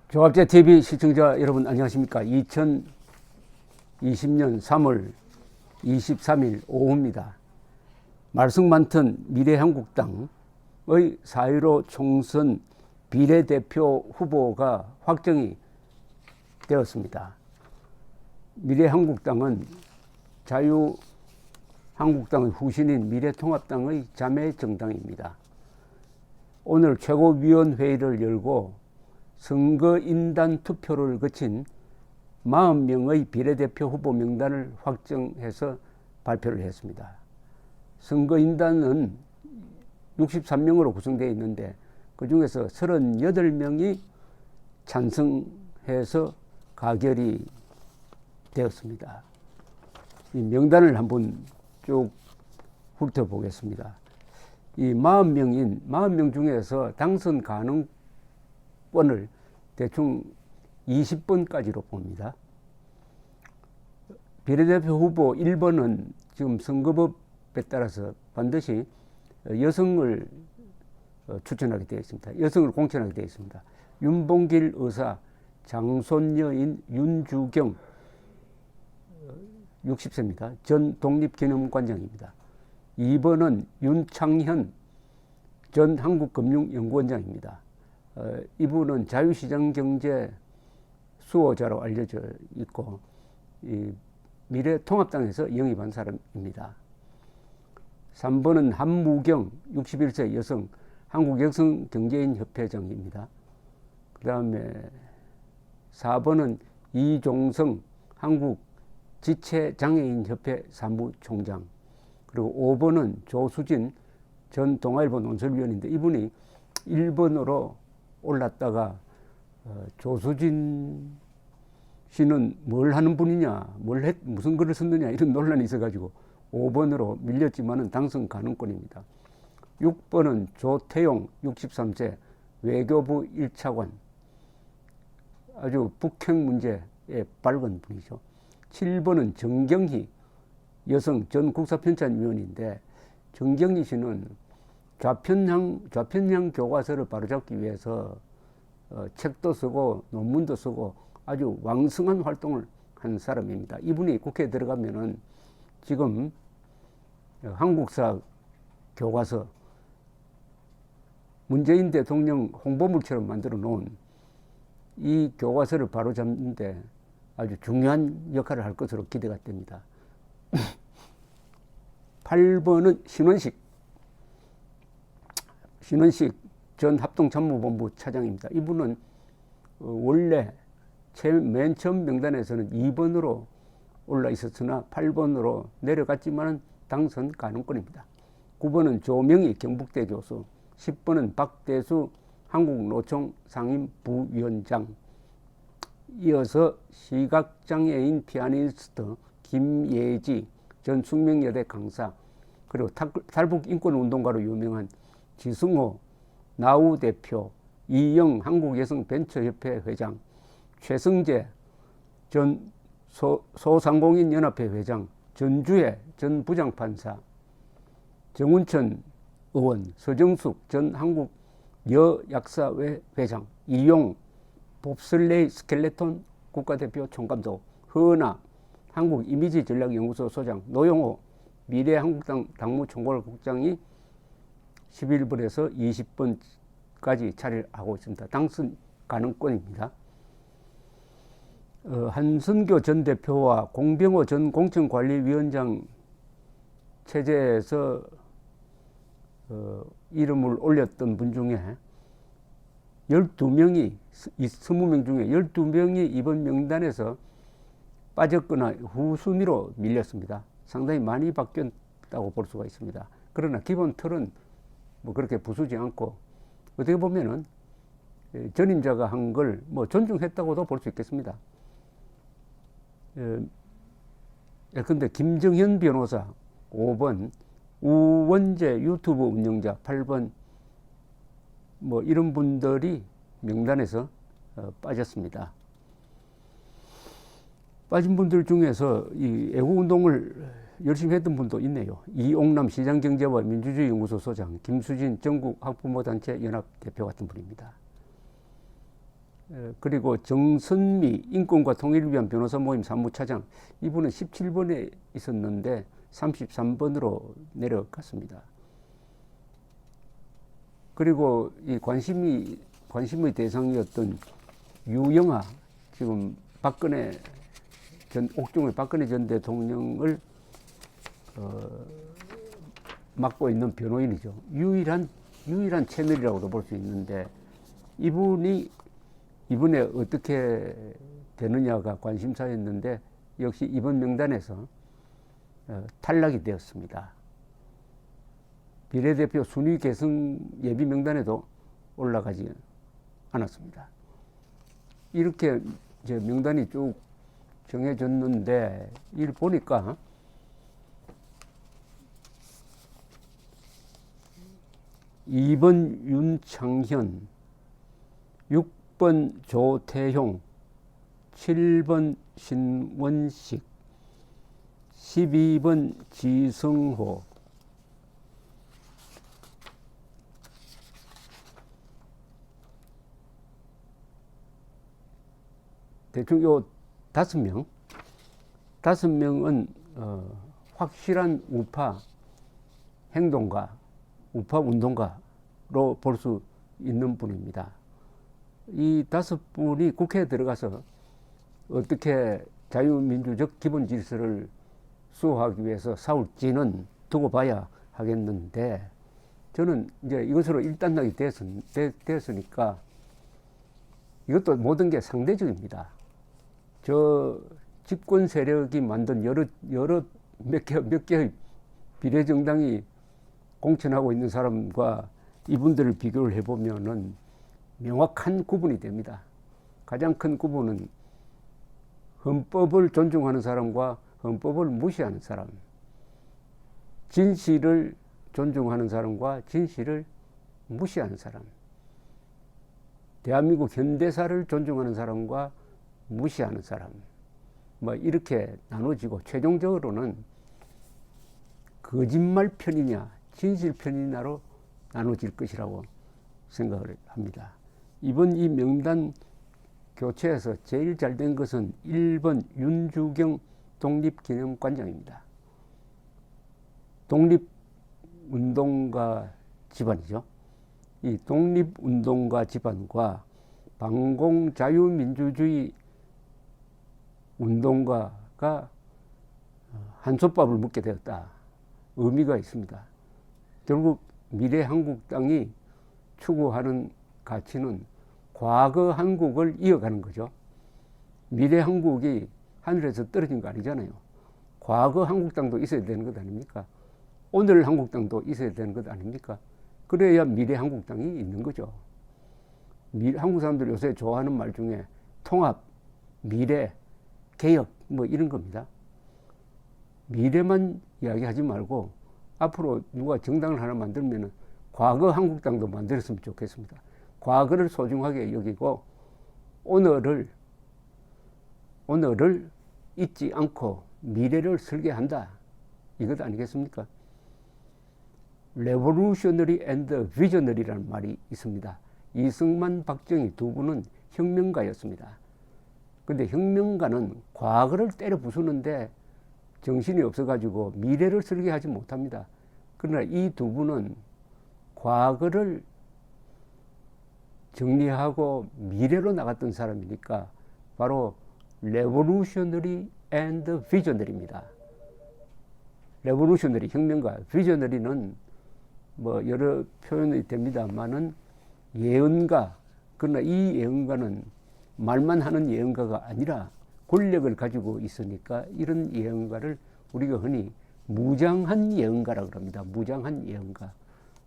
조합제 TV 시청자 여러분 안녕하십니까. 2020년 3월 23일 오후입니다. 말씀 많던 미래한국당의 4.15 총선 비례대표 후보가 확정이 되었습니다. 미래한국당은 자유한국당의 후신인 미래통합당의 자매 정당입니다. 오늘 최고위원회의를 열고 선거인단 투표를 거친 40명의 비례대표 후보 명단을 확정해서 발표를 했습니다. 선거인단은 63명으로 구성되어 있는데 그 중에서 38명이 찬성해서 가결이 되었습니다. 이 명단을 한번 쭉 훑어보겠습니다. 이 40명 중에서 당선 가능권을 대충 20번까지로 봅니다. 비례대표 후보 1번은 지금 선거법에 따라서 반드시 여성을 추천하게 되어 있습니다. 여성을 공천하게 되어 있습니다. 윤봉길 의사, 장손여인 윤주경 60세입니다. 전 독립기념관장입니다. 2번은 윤창현 전 한국금융연구원장입니다. 이분은 자유시장경제 수호자로 알려져 있고 이 미래통합당에서 영입한 사람입니다. 3번은 한무경 61세 여성 한국여성경제인협회장입니다. 그 다음에 4번은 이종성 한국지체장애인협회 사무총장, 그리고 5번은 조수진 전 동아일보 논설위원인데 이분이 1번으로 올랐다가 조수진 씨는 뭘 하는 분이냐, 무슨 글을 썼느냐 이런 논란이 있어가지고 5번으로 밀렸지만은 당선 가능권입니다. 6번은 조태용 63세 외교부 1차관, 아주 북핵 문제에 밝은 분이죠. 7번은 정경희 여성 전 국사편찬위원인데 정경희 씨는 좌편향 교과서를 바로잡기 위해서 책도 쓰고 논문도 쓰고 아주 왕성한 활동을 한 사람입니다. 이분이 국회에 들어가면은 지금 한국사 교과서 문재인 대통령 홍보물처럼 만들어 놓은 이 교과서를 바로잡는데 아주 중요한 역할을 할 것으로 기대가 됩니다. 8번은 신원식 전 합동참모본부 차장입니다. 이분은 원래 맨 처음 명단에서는 2번으로 올라 있었으나 8번으로 내려갔지만 당선 가능권입니다. 9번은 조명희 경북대 교수, 10번은 박대수 한국노총 상임부위원장, 이어서 시각장애인 피아니스트 김예지 전 숙명여대 강사, 그리고 탈북인권운동가로 유명한 지승호 나우 대표, 이영 한국여성벤처협회 회장, 최승재 전 소상공인연합회 회장, 전주혜 전 부장판사, 정운천 의원, 서정숙 전 한국여약사회 회장, 이용 봅슬레이 스켈레톤 국가대표 총감독, 허나 한국이미지전략연구소 소장, 노영호 미래한국당 당무총괄국장이 11번에서 20번까지 차지를 하고 있습니다. 당선 가능권입니다. 한선교 전 대표와 공병호 전 공천관리위원장 체제에서 이름을 올렸던 분 중에 12명이 20명 중에 12명이 이번 명단에서 빠졌거나 후순위로 밀렸습니다. 상당히 많이 바뀌었다고 볼 수가 있습니다. 그러나 기본 틀은 뭐 그렇게 부수지 않고 어떻게 보면은 전임자가 한 걸 뭐 존중했다고도 볼 수 있겠습니다. 예컨대 김정현 변호사 5번, 우원재 유튜브 운영자 8번, 뭐 이런 분들이 명단에서 빠졌습니다. 빠진 분들 중에서 이 애국운동을 열심히 했던 분도 있네요. 이옥남 시장경제와 민주주의연구소 소장, 김수진 전국학부모단체 연합대표 같은 분입니다. 그리고 정선미 인권과 통일을 위한 변호사 모임 사무차장, 이분은 17번에 있었는데 33번으로 내려갔습니다. 그리고 이 관심의 대상이었던 유영하, 지금 옥중의 박근혜 전 대통령을 맡고 있는 변호인이죠. 유일한 채널이라고도 볼 수 있는데, 이분이 이번에 어떻게 되느냐가 관심사였는데, 역시 이번 명단에서 탈락이 되었습니다. 비례대표 순위 계승 예비 명단에도 올라가지 않았습니다. 이렇게 이제 명단이 쭉 정해졌는데, 이를 보니까 2번 윤창현, 6번 조태용, 7번 신원식, 12번 지성호, 대충 요 5명은 확실한 우파 행동가, 우파 운동가로 볼 수 있는 분입니다. 이 5분이 국회에 들어가서 어떻게 자유민주적 기본 질서를 수호하기 위해서 싸울지는 두고 봐야 하겠는데, 저는 이제 이것으로 일단락이 됐으니까 이것도 모든 게 상대적입니다. 저 집권 세력이 만든 몇 개의 비례정당이 공천하고 있는 사람과 이분들을 비교를 해보면은 명확한 구분이 됩니다. 가장 큰 구분은 헌법을 존중하는 사람과 헌법을 무시하는 사람, 진실을 존중하는 사람과 진실을 무시하는 사람, 대한민국 현대사를 존중하는 사람과 무시하는 사람, 뭐 이렇게 나눠지고, 최종적으로는 거짓말 편이냐 진실 편이냐로 나눠질 것이라고 생각을 합니다. 이번 이 명단 교체에서 제일 잘 된 것은 1번 윤주경 독립기념관장입니다. 독립운동가 집안이죠. 이 독립운동가 집안과 반공자유민주주의 운동가가 한솥밥을 먹게 되었다. 의미가 있습니다. 결국 미래한국당이 추구하는 가치는 과거 한국을 이어가는 거죠. 미래 한국이 하늘에서 떨어진 거 아니잖아요. 과거 한국당도 있어야 되는 것 아닙니까? 오늘 한국당도 있어야 되는 것 아닙니까? 그래야 미래 한국당이 있는 거죠. 한국 사람들 요새 좋아하는 말 중에 통합, 미래, 개혁 뭐 이런 겁니다. 미래만 이야기하지 말고 앞으로 누가 정당을 하나 만들면 과거 한국당도 만들었으면 좋겠습니다. 과거를 소중하게 여기고 오늘을 잊지 않고 미래를 설계한다. 이것 아니겠습니까? 레보루셔너리 앤드 비저너리라는 말이 있습니다. 이승만, 박정희 두 분은 혁명가였습니다. 근데 혁명가는 과거를 때려 부수는데 정신이 없어가지고 미래를 설계하지 못합니다. 그러나 이 두 분은 과거를 정리하고 미래로 나갔던 사람이니까 바로 레보루셔너리 앤드 비저너리입니다. 레보루셔너리 혁명가, 비저너리는 뭐 여러 표현이 됩니다만은 예언가. 그러나 이 예언가는 말만 하는 예언가가 아니라 권력을 가지고 있으니까 이런 예언가를 우리가 흔히 무장한 예언가라고 합니다. 무장한 예언가.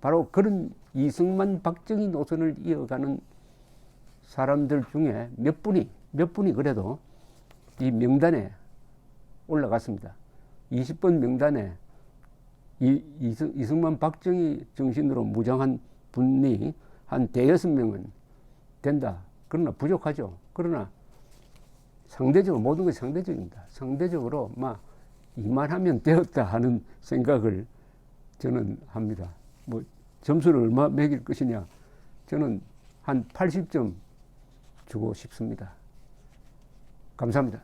바로 그런 이승만, 박정희 노선을 이어가는 사람들 중에 몇 분이 그래도 이 명단에 올라갔습니다. 20번 명단에 이승만, 박정희 정신으로 무장한 분이 한 대여섯 명은 된다. 그러나 부족하죠. 그러나 상대적으로 모든 것이 상대적입니다. 상대적으로 막 이만하면 되었다 하는 생각을 저는 합니다. 뭐 점수를 얼마 매길 것이냐, 저는 한 80점 주고 싶습니다. 감사합니다.